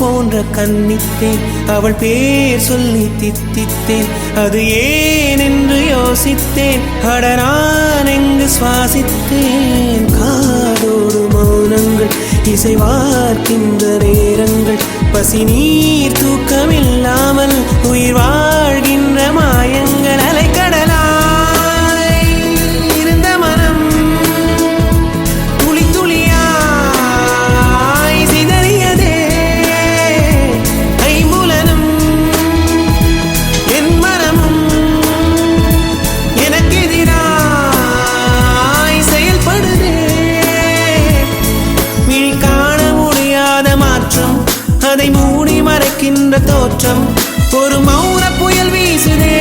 போன்ற கன்னித்தேன் அவள் பேர் சொல்லி தித்தித்தேன் அது ஏன் என்று யோசித்தேன் அட நான் எங்கு சுவாசித்தேன் காதோடு மௌனங்கள் இசைவார்க்கின்ற நேரங்கள் பசி நீர் தூக்கமில்லாமல் உயிர் வாழ்கின்ற மாயங்கள் அலைக்கடலாய் இருந்த மனம் துளி துளியாய் சிதறியதே ஐம்புலனும் என் மனமும் எனக்கு எதிராய் செயல்படுதே விழி காண முடியாத மாற்றம் அதை மூடி மறைக்கின்ற தோற்றம் ஒரு மௌன புயல் வீசுதே